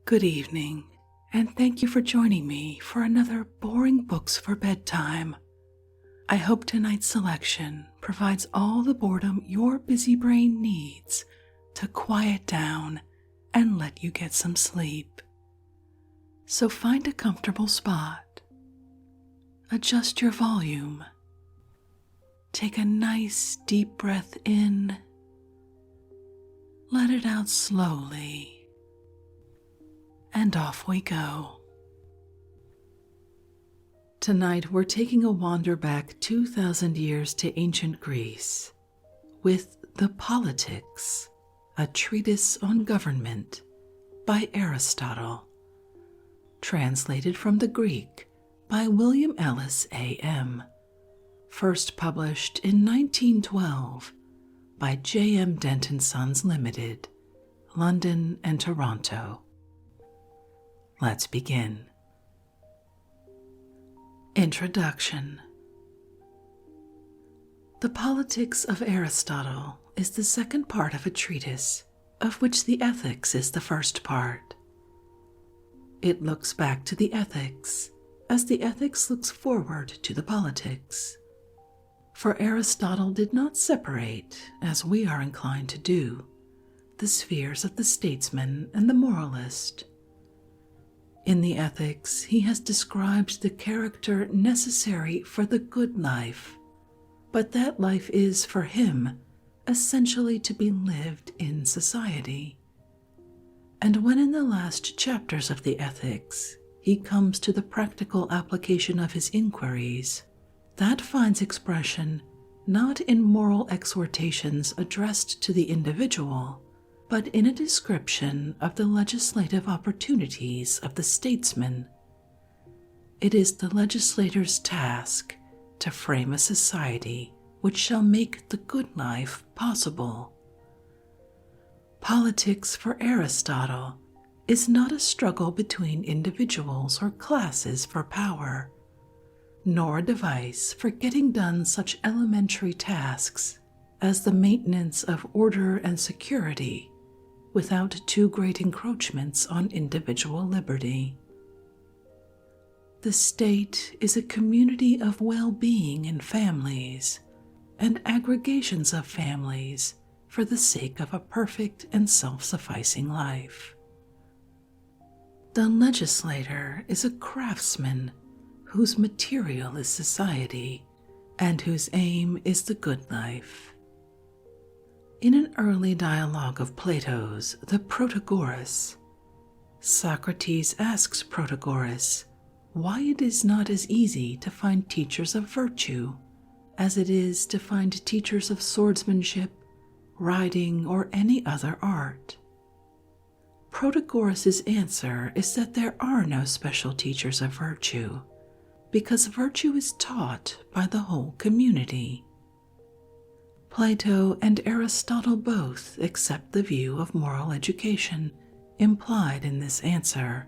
Good evening, and thank you for joining me for another Boring Books for Bedtime. I hope tonight's selection provides all the boredom your busy brain needs to quiet down and let you get some sleep. So find a comfortable spot, adjust your volume, take a nice deep breath in, let it out slowly, and off we go. Tonight we're taking a wander back 2,000 years to ancient Greece with The Politics, a treatise on government by Aristotle, translated from the Greek by William Ellis A.M., first published in 1912 by J.M. Denton Sons Limited, London and Toronto. Let's begin. Introduction. The Politics of Aristotle is the second part of a treatise, of which the Ethics is the first part. It looks back to the Ethics, as the Ethics looks forward to the Politics. For Aristotle did not separate, as we are inclined to do, the spheres of the statesman and the moralist. In the Ethics, he has described the character necessary for the good life, but that life is, for him, essentially to be lived in society. And when in the last chapters of the Ethics, he comes to the practical application of his inquiries, that finds expression not in moral exhortations addressed to the individual, but in a description of the legislative opportunities of the statesman. It is the legislator's task to frame a society which shall make the good life possible. Politics for Aristotle is not a struggle between individuals or classes for power, nor a device for getting done such elementary tasks as the maintenance of order and security without too great encroachments on individual liberty. The state is a community of well-being in families and aggregations of families for the sake of a perfect and self-sufficing life. The legislator is a craftsman whose material is society and whose aim is the good life. In an early dialogue of Plato's, the Protagoras, Socrates asks Protagoras why it is not as easy to find teachers of virtue as it is to find teachers of swordsmanship, riding, or any other art. Protagoras' answer is that there are no special teachers of virtue, because virtue is taught by the whole community. Plato and Aristotle both accept the view of moral education implied in this answer.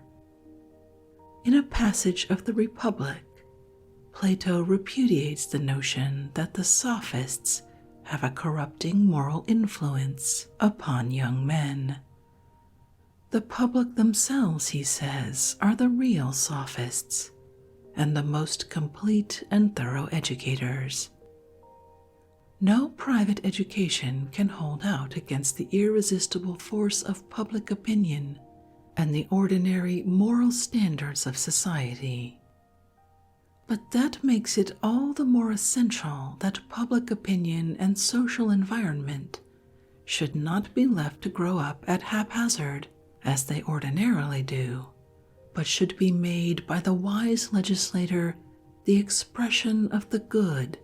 In a passage of the Republic, Plato repudiates the notion that the sophists have a corrupting moral influence upon young men. The public themselves, he says, are the real sophists and the most complete and thorough educators. No private education can hold out against the irresistible force of public opinion and the ordinary moral standards of society. But that makes it all the more essential that public opinion and social environment should not be left to grow up at haphazard, as they ordinarily do, but should be made by the wise legislator the expression of the good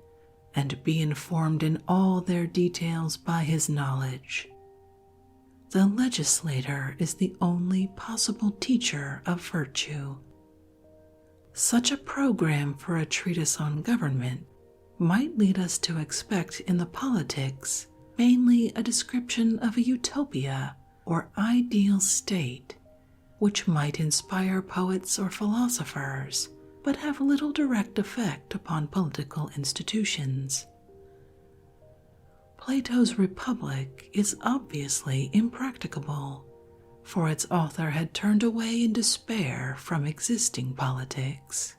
and be informed in all their details by his knowledge. The legislator is the only possible teacher of virtue. Such a program for a treatise on government might lead us to expect in the Politics mainly a description of a utopia or ideal state, which might inspire poets or philosophers, but have little direct effect upon political institutions. Plato's Republic is obviously impracticable, for its author had turned away in despair from existing politics.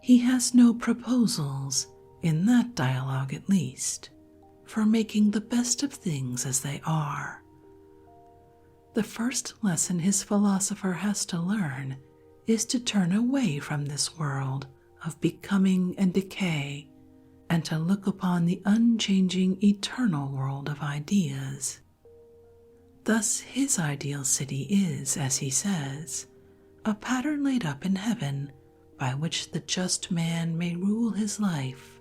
He has no proposals, in that dialogue at least, for making the best of things as they are. The first lesson his philosopher has to learn is to turn away from this world of becoming and decay and to look upon the unchanging eternal world of ideas. Thus his ideal city is, as he says, a pattern laid up in heaven by which the just man may rule his life,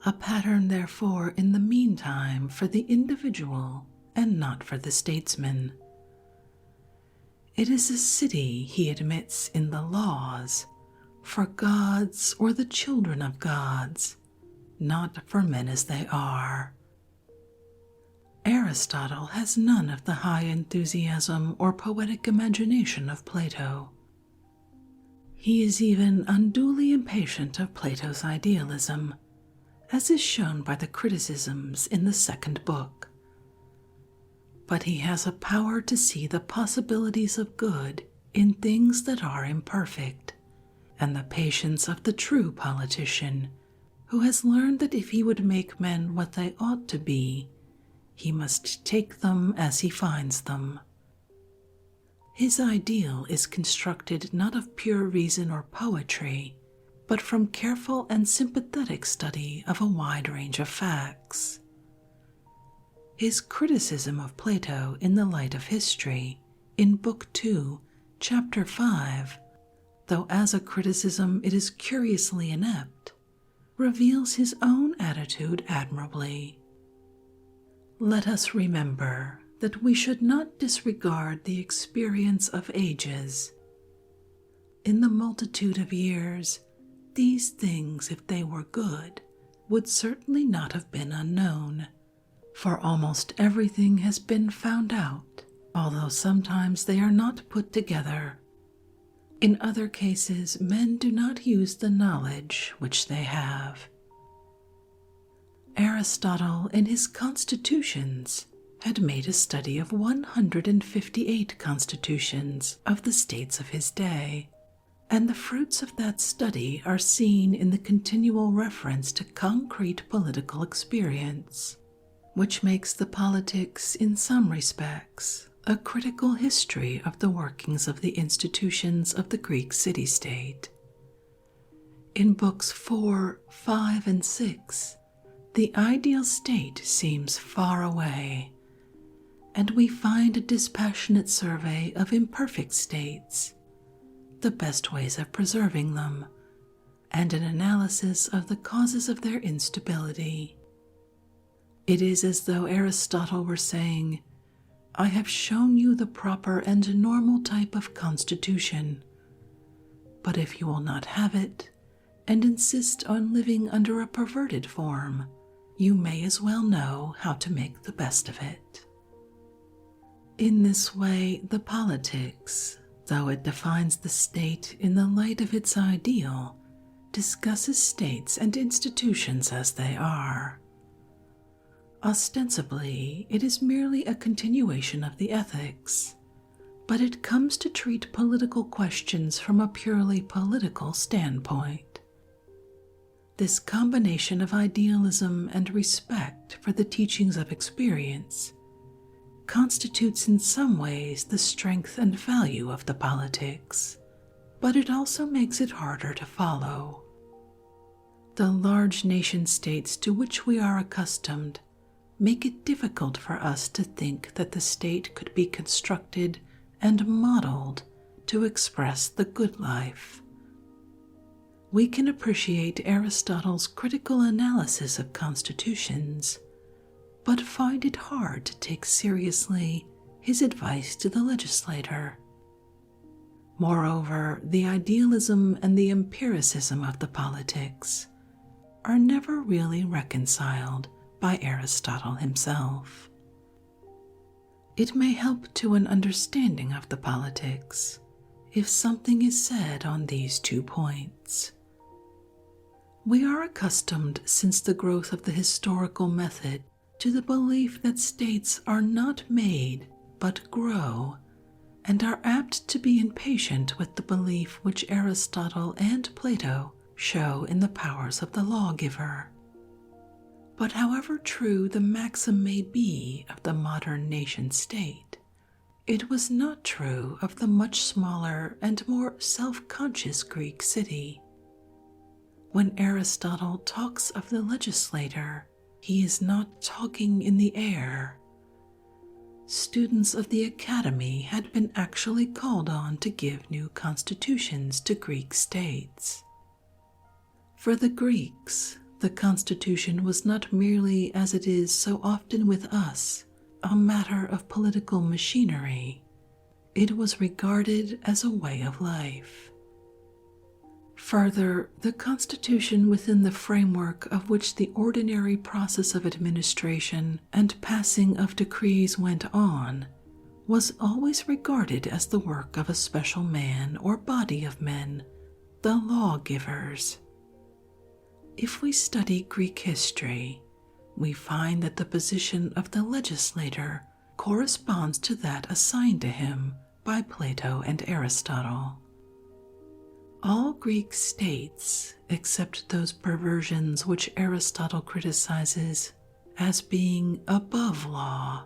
a pattern therefore in the meantime for the individual and not for the statesman. It is a city, he admits, in the laws, for gods or the children of gods, not for men as they are. Aristotle has none of the high enthusiasm or poetic imagination of Plato. He is even unduly impatient of Plato's idealism, as is shown by the criticisms in the second book. But he has a power to see the possibilities of good in things that are imperfect, and the patience of the true politician, who has learned that if he would make men what they ought to be, he must take them as he finds them. His ideal is constructed not of pure reason or poetry, but from careful and sympathetic study of a wide range of facts. His criticism of Plato in the light of history, in Book 2, Chapter 5, though as a criticism it is curiously inept, reveals his own attitude admirably. Let us remember that we should not disregard the experience of ages. In the multitude of years, these things, if they were good, would certainly not have been unknown, for almost everything has been found out, although sometimes they are not put together. In other cases, men do not use the knowledge which they have. Aristotle, in his Constitutions, had made a study of 158 constitutions of the states of his day, and the fruits of that study are seen in the continual reference to concrete political experience, which makes the politics, in some respects, a critical history of the workings of the institutions of the Greek city-state. In books 4, 5, and 6, the ideal state seems far away, and we find a dispassionate survey of imperfect states, the best ways of preserving them, and an analysis of the causes of their instability. It is as though Aristotle were saying, I have shown you the proper and normal type of constitution, but if you will not have it, and insist on living under a perverted form, you may as well know how to make the best of it. In this way, the politics, though it defines the state in the light of its ideal, discusses states and institutions as they are. Ostensibly, it is merely a continuation of the ethics, but it comes to treat political questions from a purely political standpoint. This combination of idealism and respect for the teachings of experience constitutes in some ways the strength and value of the politics, but it also makes it harder to follow. The large nation-states to which we are accustomed make it difficult for us to think that the state could be constructed and modeled to express the good life. We can appreciate Aristotle's critical analysis of constitutions, but find it hard to take seriously his advice to the legislator. Moreover, the idealism and the empiricism of the politics are never really reconciled by Aristotle himself. It may help to an understanding of the politics if something is said on these 2 points. We are accustomed since the growth of the historical method to the belief that states are not made but grow, and are apt to be impatient with the belief which Aristotle and Plato show in the powers of the lawgiver. But however true the maxim may be of the modern nation-state, it was not true of the much smaller and more self-conscious Greek city. When Aristotle talks of the legislator, he is not talking in the air. Students of the academy had been actually called on to give new constitutions to Greek states. For the Greeks, the constitution was not merely, as it is so often with us, a matter of political machinery. It was regarded as a way of life. Further, the constitution within the framework of which the ordinary process of administration and passing of decrees went on was always regarded as the work of a special man or body of men, the lawgivers. If we study Greek history, we find that the position of the legislator corresponds to that assigned to him by Plato and Aristotle. All Greek states, except those perversions which Aristotle criticizes as being above law,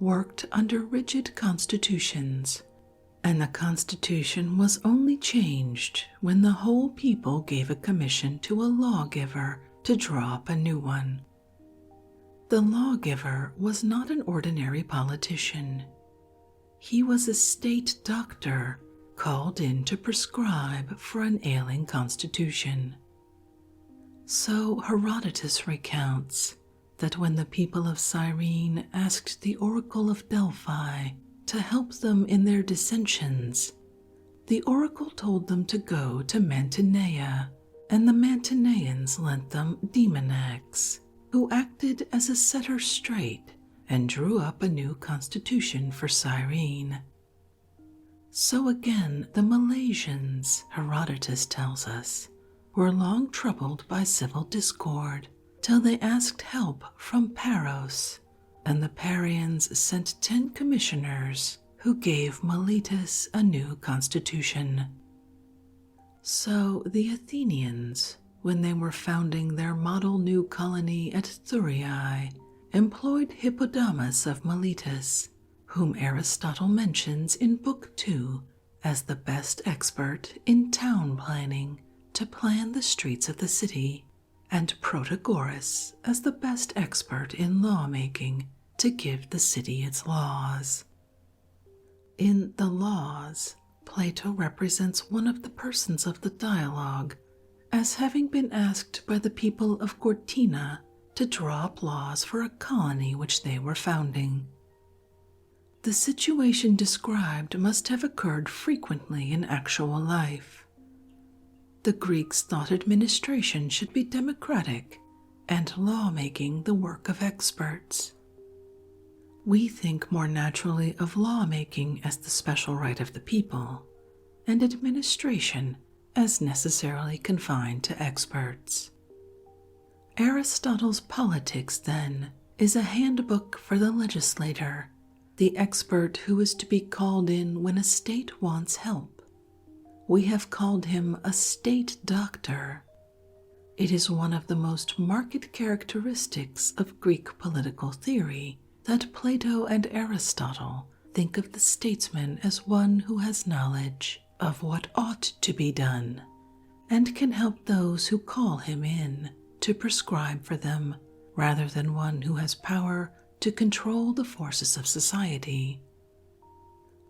worked under rigid constitutions, and the constitution was only changed when the whole people gave a commission to a lawgiver to draw up a new one. The lawgiver was not an ordinary politician. He was a state doctor called in to prescribe for an ailing constitution. So Herodotus recounts that when the people of Cyrene asked the oracle of Delphi to help them in their dissensions, the oracle told them to go to Mantinea, and the Mantineans lent them Demonax, who acted as a setter straight and drew up a new constitution for Cyrene. So again, the Milesians, Herodotus tells us, were long troubled by civil discord, till they asked help from Paros, and the Parians sent 10 commissioners who gave Miletus a new constitution. So the Athenians, when they were founding their model new colony at Thurii, employed Hippodamus of Miletus, whom Aristotle mentions in Book 2 as the best expert in town planning, to plan the streets of the city, and Protagoras as the best expert in lawmaking to give the city its laws. In the laws, Plato represents one of the persons of the dialogue as having been asked by the people of Gortyna to draw up laws for a colony which they were founding. The situation described must have occurred frequently in actual life. The Greeks thought administration should be democratic and lawmaking the work of experts. We think more naturally of lawmaking as the special right of the people, and administration as necessarily confined to experts. Aristotle's Politics, then, is a handbook for the legislator, the expert who is to be called in when a state wants help. We have called him a state doctor. It is one of the most marked characteristics of Greek political theory that Plato and Aristotle think of the statesman as one who has knowledge of what ought to be done, and can help those who call him in to prescribe for them, rather than one who has power to control the forces of society.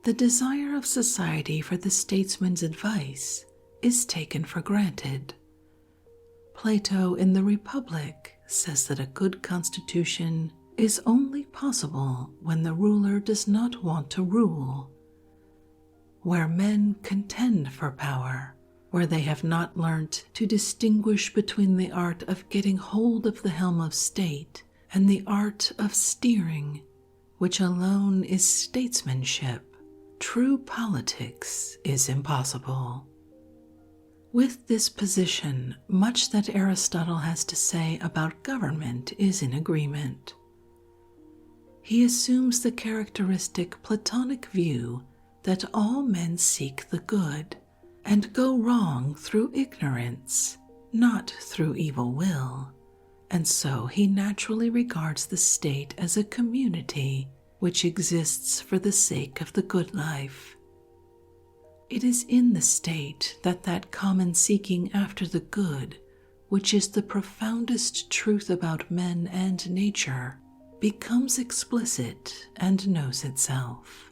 The desire of society for the statesman's advice is taken for granted. Plato in the Republic says that a good constitution is only possible when the ruler does not want to rule. Where men contend for power, where they have not learnt to distinguish between the art of getting hold of the helm of state and the art of steering, which alone is statesmanship, true politics is impossible. With this position, much that Aristotle has to say about government is in agreement. he assumes the characteristic Platonic view that all men seek the good and go wrong through ignorance, not through evil will, and so he naturally regards the state as a community which exists for the sake of the good life. It is in the state that common seeking after the good, which is the profoundest truth about men and nature, becomes explicit and knows itself.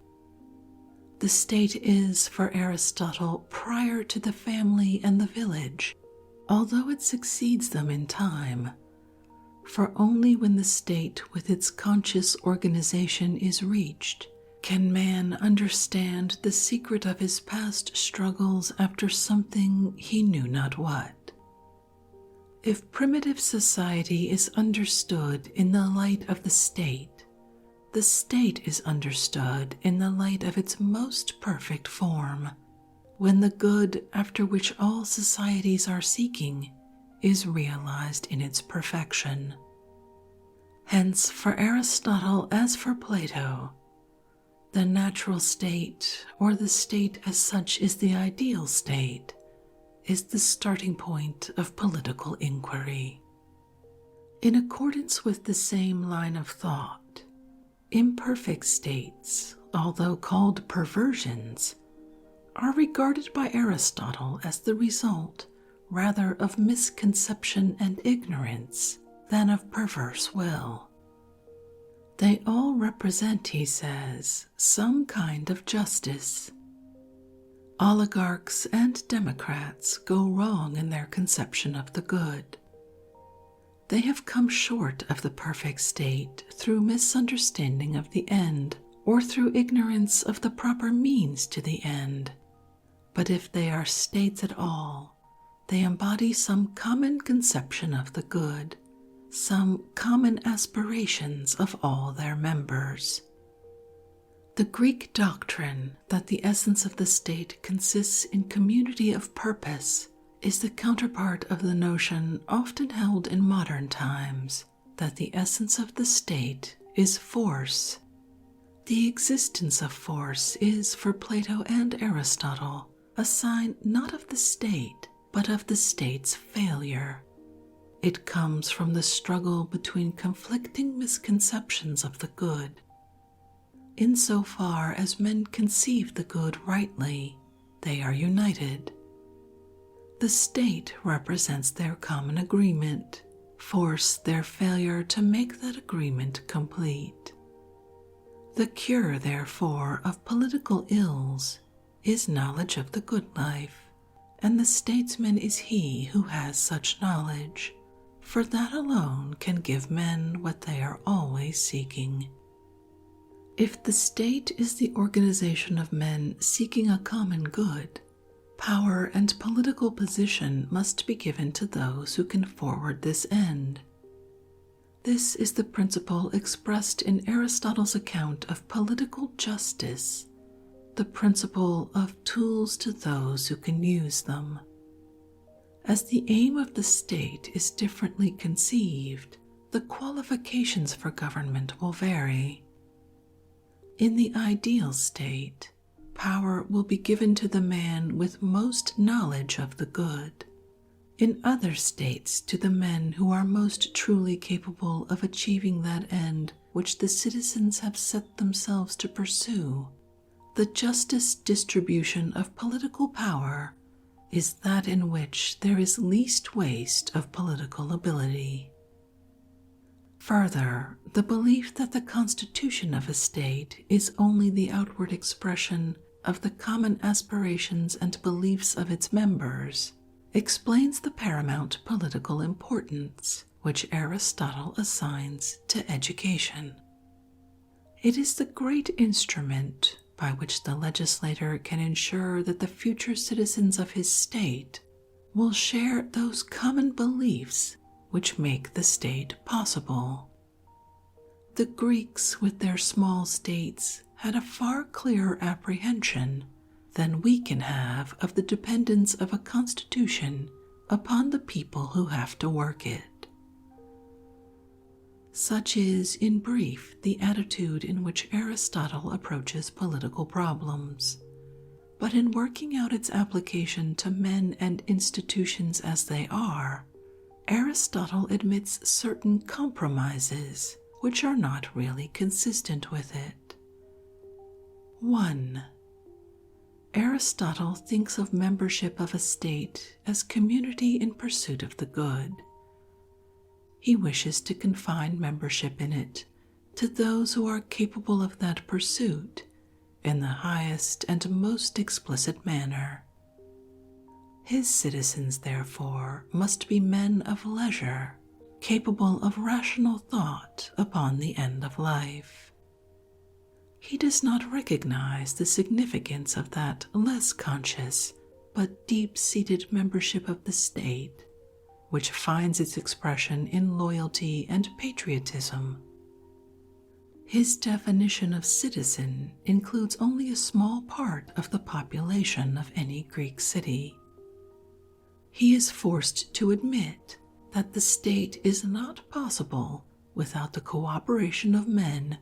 The state is, for Aristotle, prior to the family and the village, although it succeeds them in time. For only when the state with its conscious organization is reached can man understand the secret of his past struggles after something he knew not what. If primitive society is understood in the light of the state is understood in the light of its most perfect form, when the good after which all societies are seeking is realized in its perfection. Hence, for Aristotle as for Plato, the natural state, or the state as such is the ideal state, is the starting point of political inquiry. In accordance with the same line of thought, imperfect states, although called perversions, are regarded by Aristotle as the result rather of misconception and ignorance than of perverse will. They all represent, he says, some kind of justice. Oligarchs and democrats go wrong in their conception of the good. They have come short of the perfect state through misunderstanding of the end or through ignorance of the proper means to the end. But if they are states at all, they embody some common conception of the good, some common aspirations of all their members. The Greek doctrine that the essence of the state consists in community of purpose is the counterpart of the notion often held in modern times that the essence of the state is force. The existence of force is, for Plato and Aristotle, a sign not of the state, but of the state's failure. It comes from the struggle between conflicting misconceptions of the good. Insofar as men conceive the good rightly, they are united. The state represents their common agreement, force their failure to make that agreement complete. The cure, therefore, of political ills is knowledge of the good life, and the statesman is he who has such knowledge, for that alone can give men what they are always seeking. If the state is the organization of men seeking a common good, power and political position must be given to those who can forward this end. This is the principle expressed in Aristotle's account of political justice, the principle of tools to those who can use them. As the aim of the state is differently conceived, the qualifications for government will vary. In the ideal state, power will be given to the man with most knowledge of the good. In other states, to the men who are most truly capable of achieving that end which the citizens have set themselves to pursue. The justest distribution of political power is that in which there is least waste of political ability. Further, the belief that the constitution of a state is only the outward expression of the common aspirations and beliefs of its members explains the paramount political importance which Aristotle assigns to education. It is the great instrument by which the legislator can ensure that the future citizens of his state will share those common beliefs which make the state possible. The Greeks, with their small states, had a far clearer apprehension than we can have of the dependence of a constitution upon the people who have to work it. Such is, in brief, the attitude in which Aristotle approaches political problems. But in working out its application to men and institutions as they are, Aristotle admits certain compromises which are not really consistent with it. 1. Aristotle thinks of membership of a state as community in pursuit of the good. He wishes to confine membership in it to those who are capable of that pursuit in the highest and most explicit manner. His citizens, therefore, must be men of leisure, capable of rational thought upon the end of life. He does not recognize the significance of that less conscious but deep-seated membership of the state, which finds its expression in loyalty and patriotism. His definition of citizen includes only a small part of the population of any Greek city. He is forced to admit that the state is not possible without the cooperation of men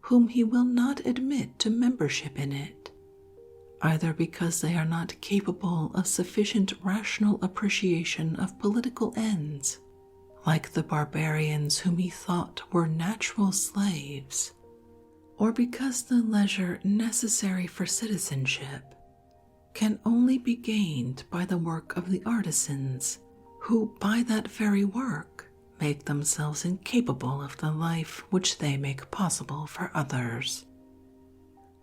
whom he will not admit to membership in it, either because they are not capable of sufficient rational appreciation of political ends, like the barbarians whom he thought were natural slaves, or because the leisure necessary for citizenship can only be gained by the work of the artisans, who by that very work make themselves incapable of the life which they make possible for others.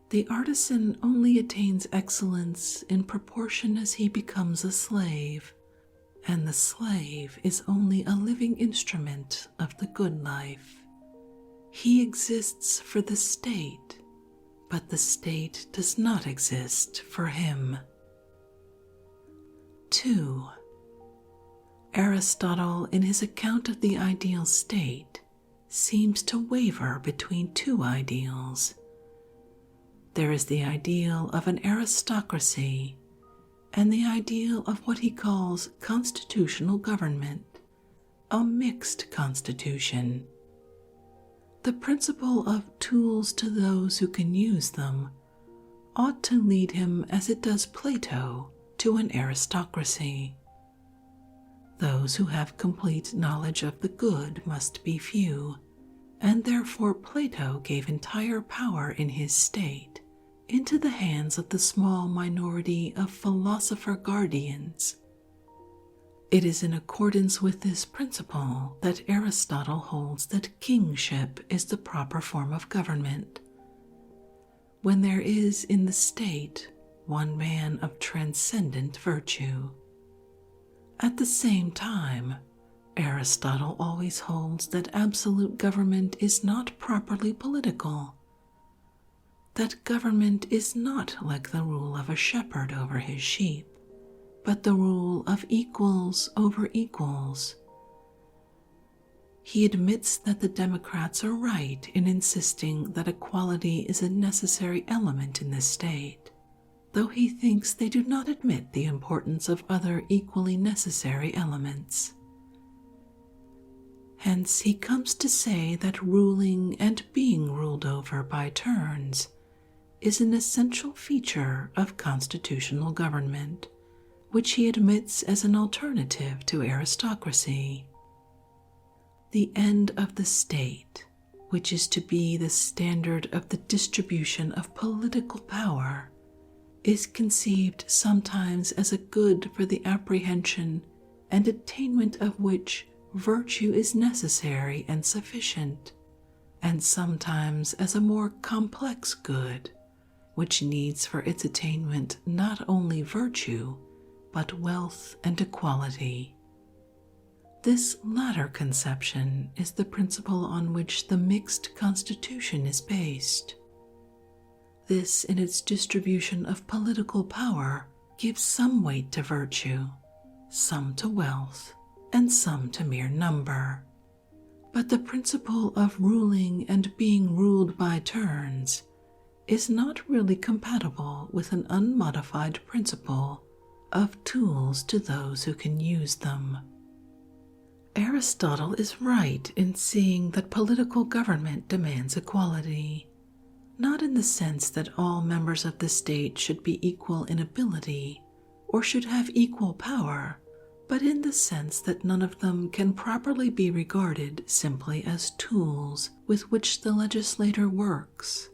The artisan only attains excellence in proportion as he becomes a slave, and the slave is only a living instrument of the good life. He exists for the state, but the state does not exist for him. 2. Aristotle, in his account of the ideal state, seems to waver between two ideals. There is the ideal of an aristocracy and the ideal of what he calls constitutional government, a mixed constitution. The principle of tools to those who can use them ought to lead him, as it does Plato, to an aristocracy. Those who have complete knowledge of the good must be few, and therefore Plato gave entire power in his state into the hands of the small minority of philosopher guardians. It is in accordance with this principle that Aristotle holds that kingship is the proper form of government. When there is in the state one man of transcendent virtue. At the same time, Aristotle always holds that absolute government is not properly political, that government is not like the rule of a shepherd over his sheep, but the rule of equals over equals. He admits that the Democrats are right in insisting that equality is a necessary element in the state, though he thinks they do not admit the importance of other equally necessary elements. Hence he comes to say that ruling and being ruled over by turns is an essential feature of constitutional government, which he admits as an alternative to aristocracy. The end of the state, which is to be the standard of the distribution of political power, is conceived sometimes as a good for the apprehension and attainment of which virtue is necessary and sufficient, and sometimes as a more complex good, which needs for its attainment not only virtue, but wealth and equality. This latter conception is the principle on which the mixed constitution is based. This, in its distribution of political power, gives some weight to virtue, some to wealth, and some to mere number. But the principle of ruling and being ruled by turns is not really compatible with an unmodified principle of tools to those who can use them. Aristotle is right in seeing that political government demands equality, not in the sense that all members of the state should be equal in ability or should have equal power, but in the sense that none of them can properly be regarded simply as tools with which the legislator works,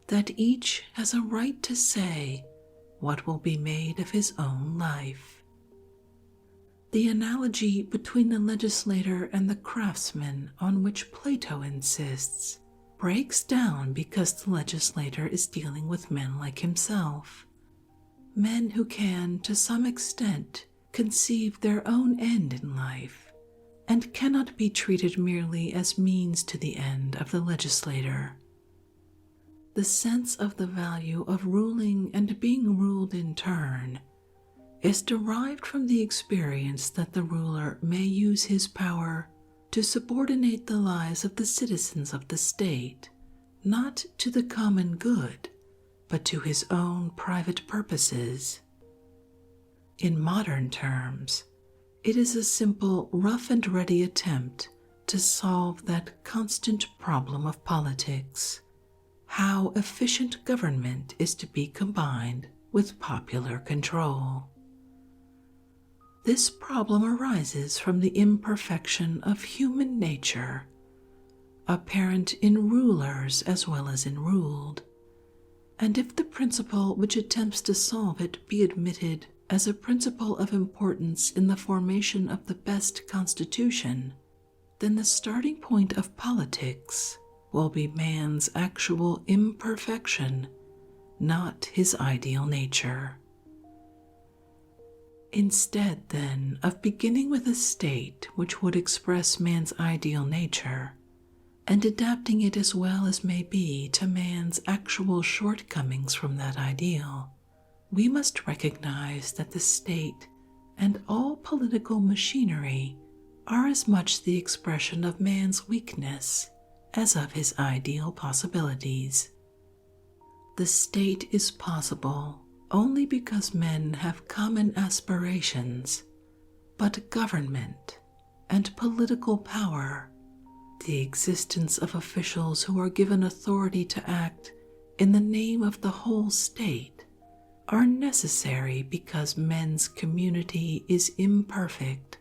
that each has a right to say what will be made of his own life. The analogy between the legislator and the craftsman on which Plato insists breaks down because the legislator is dealing with men like himself, men who can, to some extent, conceive their own end in life and cannot be treated merely as means to the end of the legislator. The sense of the value of ruling and being ruled in turn is derived from the experience that the ruler may use his power to subordinate the lives of the citizens of the state, not to the common good, but to his own private purposes. In modern terms, it is a simple, rough and ready attempt to solve that constant problem of politics, how efficient government is to be combined with popular control. This problem arises from the imperfection of human nature, apparent in rulers as well as in ruled, and if the principle which attempts to solve it be admitted as a principle of importance in the formation of the best constitution, then the starting point of politics will be man's actual imperfection, not his ideal nature. Instead, then, of beginning with a state which would express man's ideal nature, and adapting it as well as may be to man's actual shortcomings from that ideal, we must recognize that the state and all political machinery are as much the expression of man's weakness as of his ideal possibilities. The state is possible only because men have common aspirations, but government and political power, the existence of officials who are given authority to act in the name of the whole state, are necessary because men's community is imperfect,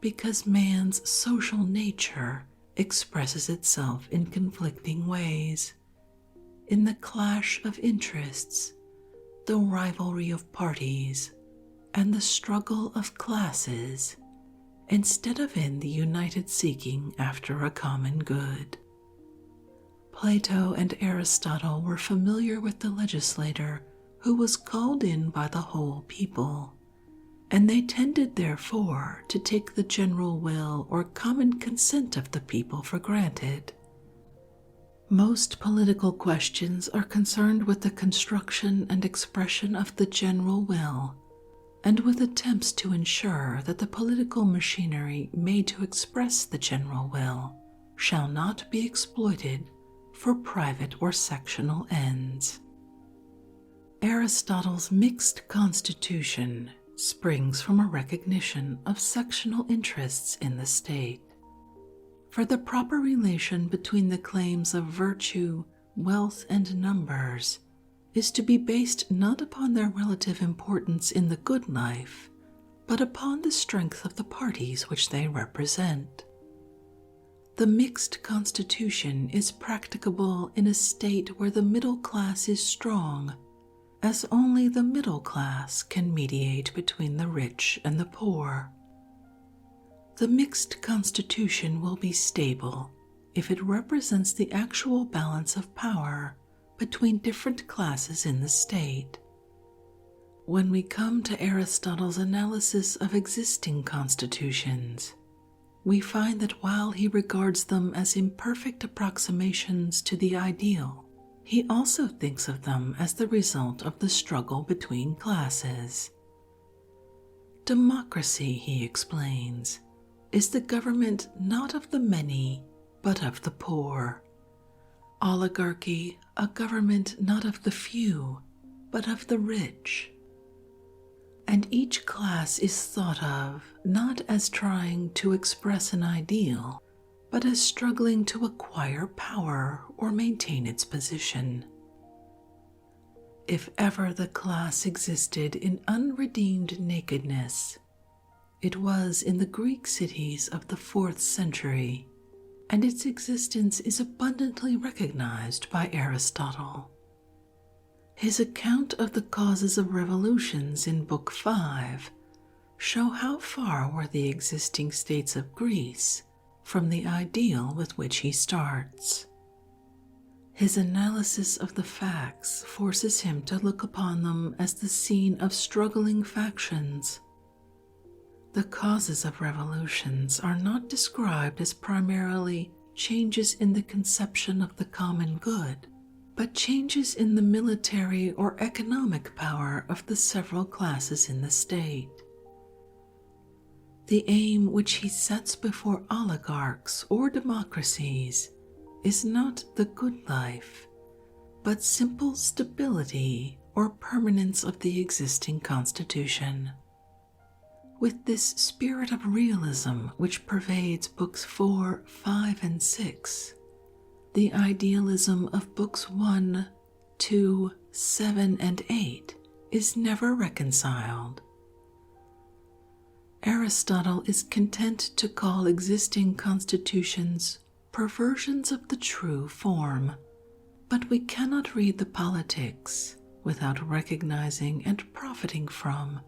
because man's social nature expresses itself in conflicting ways, in the clash of interests, the rivalry of parties, and the struggle of classes, instead of in the united seeking after a common good. Plato and Aristotle were familiar with the legislator who was called in by the whole people, and they tended therefore to take the general will or common consent of the people for granted. Most political questions are concerned with the construction and expression of the general will, and with attempts to ensure that the political machinery made to express the general will shall not be exploited for private or sectional ends. Aristotle's mixed constitution springs from a recognition of sectional interests in the state. For the proper relation between the claims of virtue, wealth, and numbers is to be based not upon their relative importance in the good life, but upon the strength of the parties which they represent. The mixed constitution is practicable in a state where the middle class is strong, as only the middle class can mediate between the rich and the poor. The mixed constitution will be stable if it represents the actual balance of power between different classes in the state. When we come to Aristotle's analysis of existing constitutions, we find that while he regards them as imperfect approximations to the ideal, he also thinks of them as the result of the struggle between classes. Democracy, he explains, is the government not of the many, but of the poor. Oligarchy, a government not of the few, but of the rich. and each class is thought of not as trying to express an ideal, but as struggling to acquire power or maintain its position. If ever the class existed in unredeemed nakedness, it was in the Greek cities of the 4th century, and its existence is abundantly recognized by Aristotle. His account of the causes of revolutions in Book 5 show how far were the existing states of Greece from the ideal with which he starts. His analysis of the facts forces him to look upon them as the scene of struggling factions. The causes of revolutions are not described as primarily changes in the conception of the common good, but changes in the military or economic power of the several classes in the state. The aim which he sets before oligarchs or democracies is not the good life, but simple stability or permanence of the existing constitution. With this spirit of realism which pervades books 4, 5, and 6, the idealism of books 1, 2, 7, and 8 is never reconciled. Aristotle is content to call existing constitutions perversions of the true form, but we cannot read the politics without recognizing and profiting from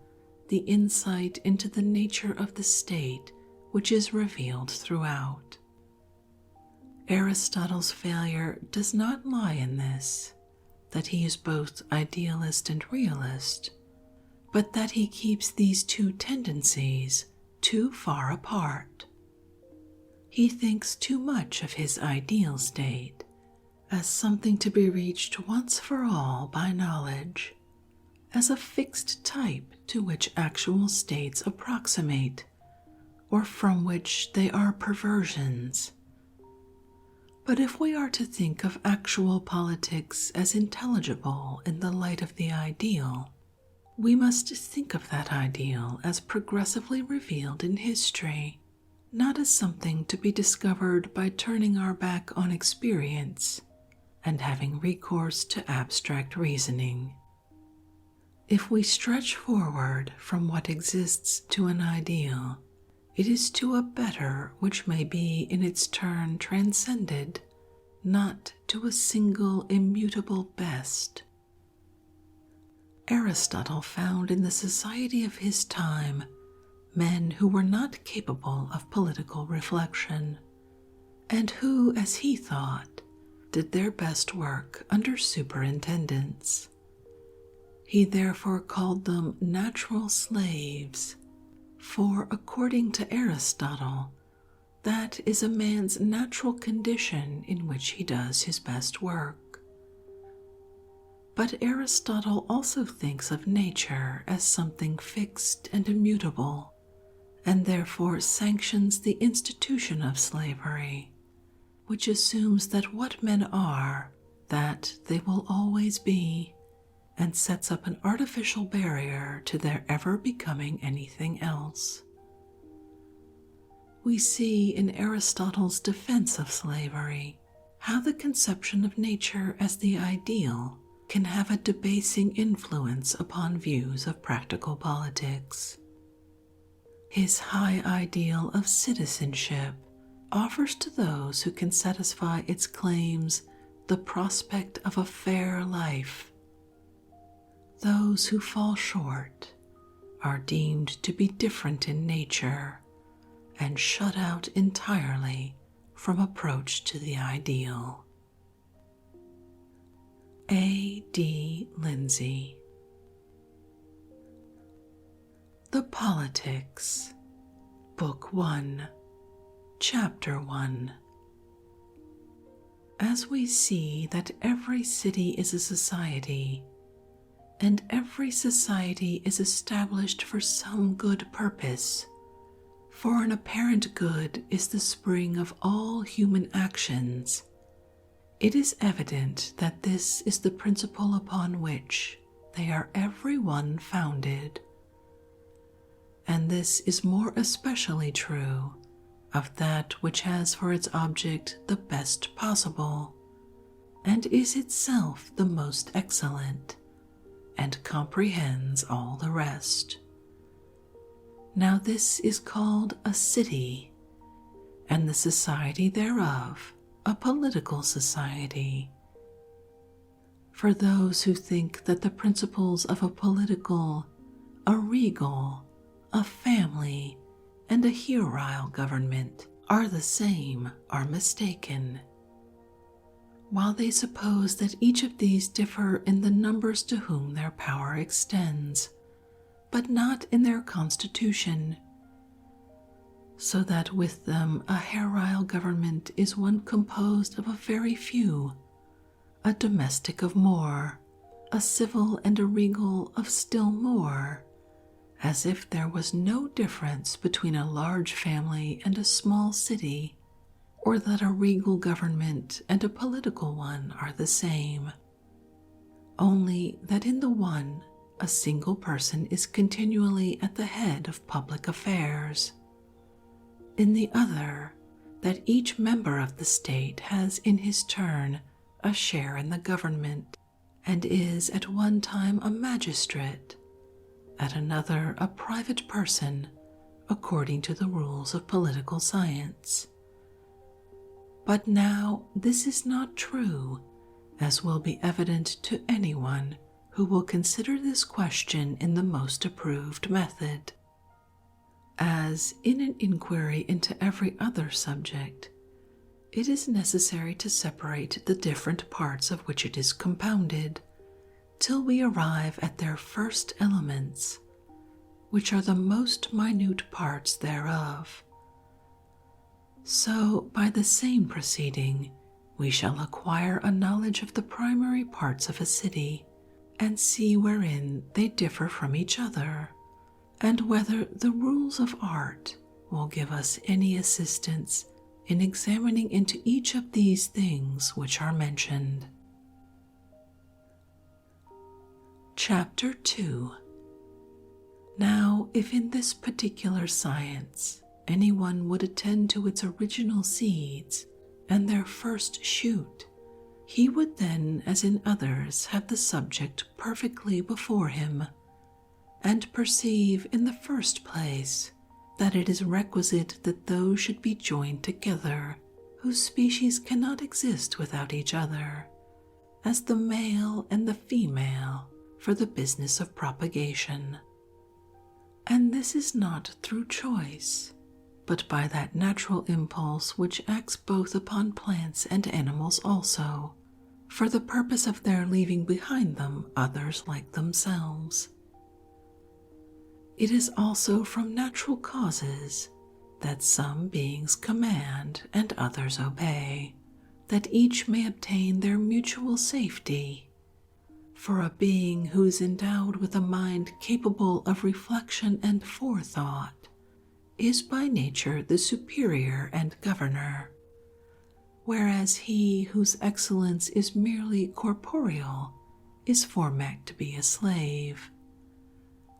the insight into the nature of the state which is revealed throughout. Aristotle's failure does not lie in this, that he is both idealist and realist, but that he keeps these two tendencies too far apart. He thinks too much of his ideal state as something to be reached once for all by knowledge, as a fixed type to which actual states approximate, or from which they are perversions. But if we are to think of actual politics as intelligible in the light of the ideal, we must think of that ideal as progressively revealed in history, not as something to be discovered by turning our back on experience and having recourse to abstract reasoning. If we stretch forward from what exists to an ideal, it is to a better which may be in its turn transcended, not to a single immutable best. Aristotle found in the society of his time men who were not capable of political reflection, and who, as he thought, did their best work under superintendence. He therefore called them natural slaves, for according to Aristotle, that is a man's natural condition in which he does his best work. But Aristotle also thinks of nature as something fixed and immutable, and therefore sanctions the institution of slavery, which assumes that what men are, that they will always be, and sets up an artificial barrier to their ever becoming anything else. We see in Aristotle's defense of slavery how the conception of nature as the ideal can have a debasing influence upon views of practical politics. His high ideal of citizenship offers to those who can satisfy its claims the prospect of a fair life. Those who fall short are deemed to be different in nature and shut out entirely from approach to the ideal. A. D. Lindsay. The Politics, Book 1, Chapter 1. As we see that every city is a society, and every society is established for some good purpose, for an apparent good is the spring of all human actions, it is evident that this is the principle upon which they are every one founded, and this is more especially true of that which has for its object the best possible, and is itself the most excellent, and comprehends all the rest. Now this is called a city, and the society thereof a political society. For those who think that the principles of a political, a regal, a family, and a hierile government are the same are mistaken. While they suppose that each of these differ in the numbers to whom their power extends, but not in their constitution, so that with them a hierile government is one composed of a very few, a domestic of more, a civil and a regal of still more, as if there was no difference between a large family and a small city, or that a regal government and a political one are the same, only that in the one a single person is continually at the head of public affairs, in the other that each member of the state has in his turn a share in the government, and is at one time a magistrate, at another a private person, according to the rules of political science. But now this is not true, as will be evident to anyone who will consider this question in the most approved method. As in an inquiry into every other subject, it is necessary to separate the different parts of which it is compounded, till we arrive at their first elements, which are the most minute parts thereof. So, by the same proceeding, we shall acquire a knowledge of the primary parts of a city, and see wherein they differ from each other, and whether the rules of art will give us any assistance in examining into each of these things which are mentioned. Chapter 2. Now, if in this particular science anyone would attend to its original seeds and their first shoot, he would then, as in others, have the subject perfectly before him, and perceive in the first place that it is requisite that those should be joined together whose species cannot exist without each other, as the male and the female, for the business of propagation. And this is not through choice, but by that natural impulse which acts both upon plants and animals also, for the purpose of their leaving behind them others like themselves. It is also from natural causes that some beings command and others obey, that each may obtain their mutual safety. For a being who is endowed with a mind capable of reflection and forethought is by nature the superior and governor, whereas he whose excellence is merely corporeal is foremost to be a slave.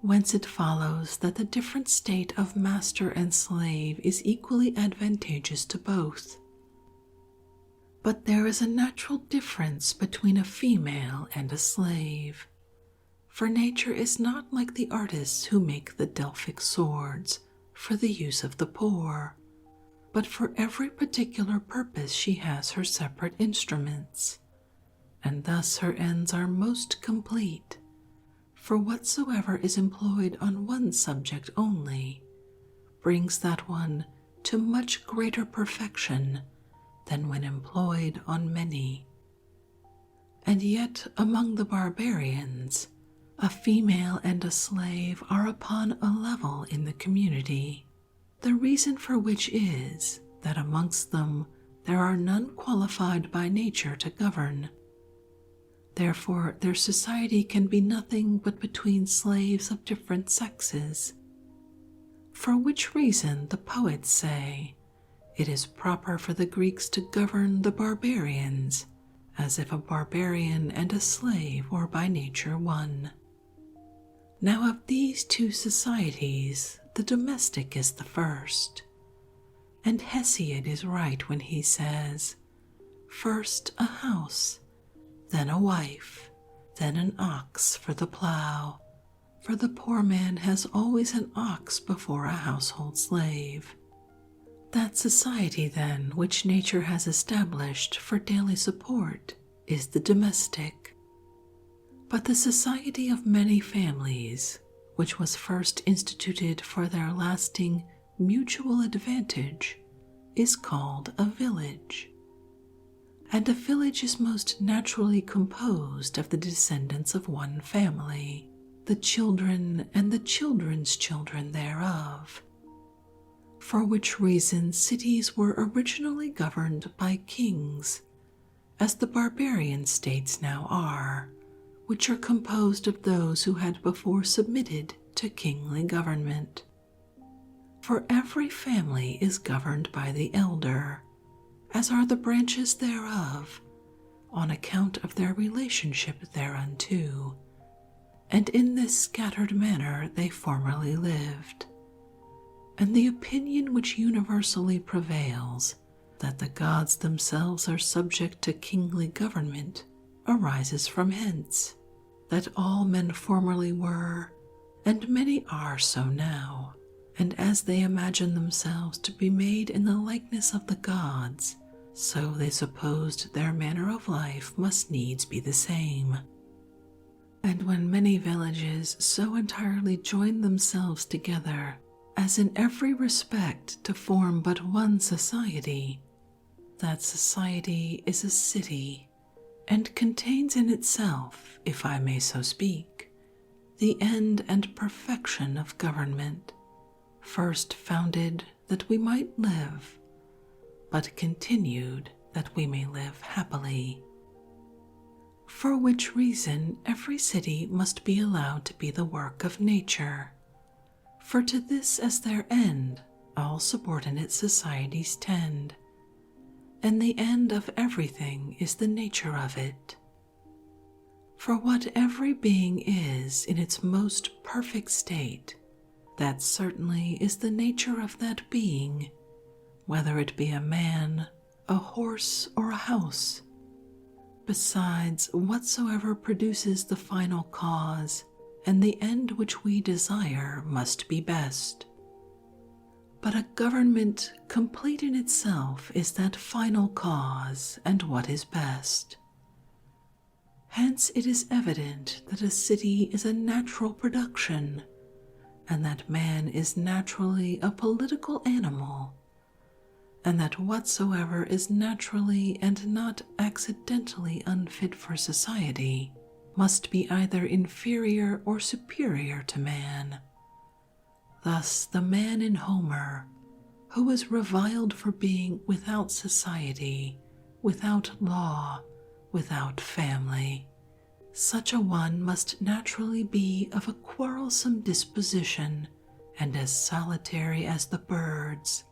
Whence it follows that the different state of master and slave is equally advantageous to both. But there is a natural difference between a female and a slave, for nature is not like the artists who make the Delphic swords for the use of the poor, but for every particular purpose she has her separate instruments, and thus her ends are most complete. For whatsoever is employed on one subject only brings that one to much greater perfection than when employed on many. And yet among the barbarians, a female and a slave are upon a level in the community, the reason for which is that amongst them there are none qualified by nature to govern. Therefore, their society can be nothing but between slaves of different sexes. For which reason the poets say, it is proper for the Greeks to govern the barbarians, as if a barbarian and a slave were by nature one. Now of these two societies, the domestic is the first. And Hesiod is right when he says, first a house, then a wife, then an ox for the plough, for the poor man has always an ox before a household slave. That society, then, which nature has established for daily support is the domestic. But the society of many families, which was first instituted for their lasting mutual advantage, is called a village. And a village is most naturally composed of the descendants of one family, the children and the children's children thereof. For which reason cities were originally governed by kings, as the barbarian states now are, which are composed of those who had before submitted to kingly government. For every family is governed by the elder, as are the branches thereof, on account of their relationship thereunto, and in this scattered manner they formerly lived. And the opinion which universally prevails, that the gods themselves are subject to kingly government, arises from hence, that all men formerly were, and many are so now, and as they imagine themselves to be made in the likeness of the gods, so they supposed their manner of life must needs be the same. And when many villages so entirely join themselves together as in every respect to form but one society, that society is a city, and contains in itself, if I may so speak, the end and perfection of government, first founded that we might live, but continued that we may live happily. For which reason every city must be allowed to be the work of nature, for to this as their end all subordinate societies tend, and the end of everything is the nature of it. For what every being is in its most perfect state, that certainly is the nature of that being, whether it be a man, a horse, or a house. Besides, whatsoever produces the final cause and the end which we desire must be best. But a government complete in itself is that final cause and what is best. Hence it is evident that a city is a natural production, and that man is naturally a political animal, and that whatsoever is naturally and not accidentally unfit for society must be either inferior or superior to man. Thus the man in Homer, who is reviled for being without society, without law, without family, such a one must naturally be of a quarrelsome disposition and as solitary as the birds.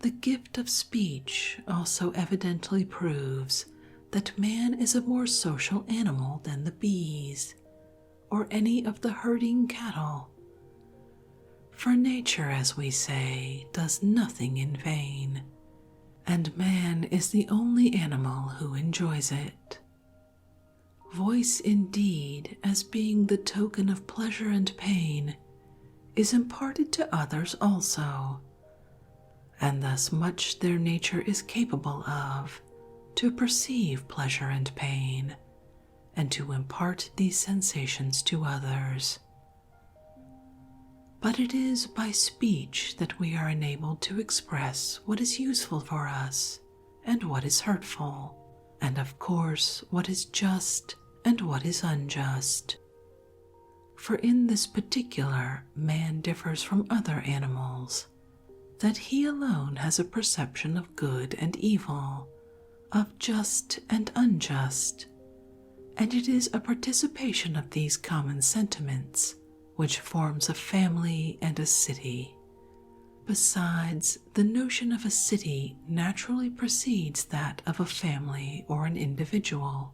The gift of speech also evidently proves that man is a more social animal than the bees, or any of the herding cattle. For nature, as we say, does nothing in vain, and man is the only animal who enjoys it. Voice, indeed, as being the token of pleasure and pain, is imparted to others also, and thus much their nature is capable of, to perceive pleasure and pain, and to impart these sensations to others. But it is by speech that we are enabled to express what is useful for us, and what is hurtful, and of course what is just and what is unjust. For in this particular man differs from other animals, that he alone has a perception of good and evil, of just and unjust, and it is a participation of these common sentiments which forms a family and a city. Besides, the notion of a city naturally precedes that of a family or an individual,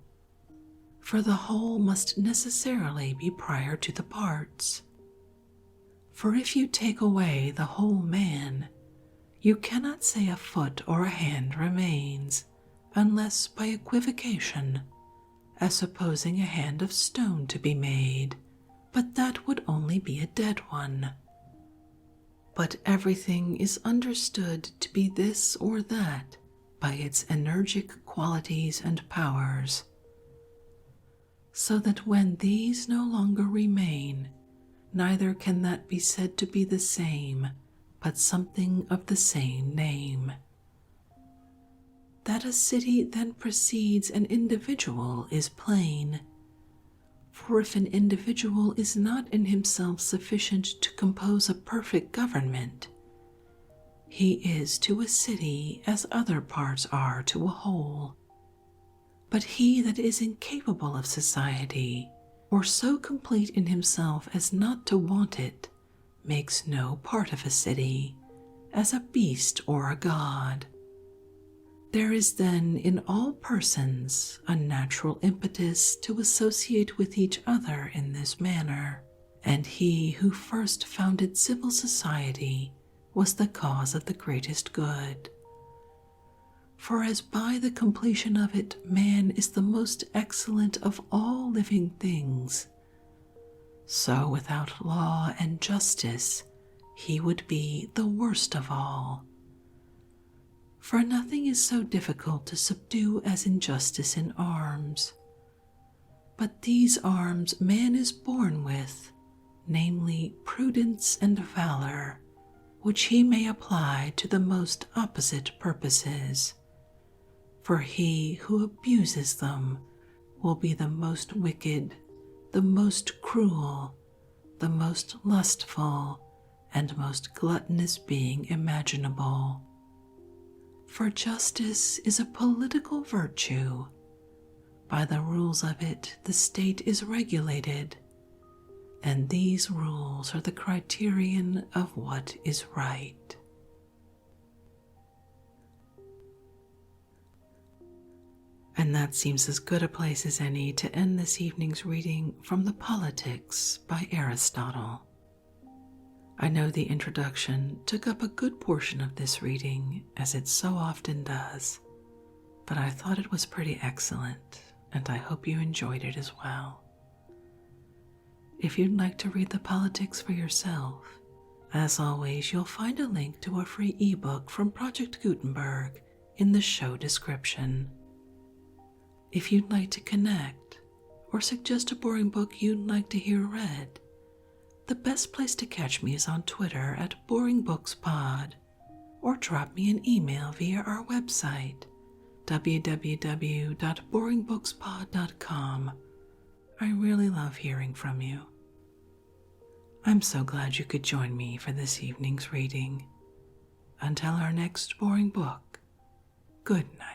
for the whole must necessarily be prior to the parts. For if you take away the whole man, you cannot say a foot or a hand remains, unless by equivocation, as supposing a hand of stone to be made, but that would only be a dead one. But everything is understood to be this or that by its energetic qualities and powers, so that when these no longer remain, neither can that be said to be the same, but something of the same name. That a city then precedes an individual is plain, for if an individual is not in himself sufficient to compose a perfect government, he is to a city as other parts are to a whole. But he that is incapable of society, or so complete in himself as not to want it, makes no part of a city, as a beast or a god. There is then in all persons a natural impetus to associate with each other in this manner, and he who first founded civil society was the cause of the greatest good. For as by the completion of it man is the most excellent of all living things, so without law and justice he would be the worst of all. For nothing is so difficult to subdue as injustice in arms. But these arms man is born with, namely prudence and valor, which he may apply to the most opposite purposes. For he who abuses them will be the most wicked, the most cruel, the most lustful, and most gluttonous being imaginable. For justice is a political virtue. By the rules of it the state is regulated, and these rules are the criterion of what is right. And that seems as good a place as any to end this evening's reading from the Politics by Aristotle. I know the introduction took up a good portion of this reading, as it so often does, but I thought it was pretty excellent, and I hope you enjoyed it as well. If you'd like to read the Politics for yourself, as always, you'll find a link to a free ebook from Project Gutenberg in the show description. If you'd like to connect, or suggest a boring book you'd like to hear read, the best place to catch me is on Twitter at BoringBooksPod, or drop me an email via our website, www.boringbookspod.com. I really love hearing from you. I'm so glad you could join me for this evening's reading. Until our next boring book, good night.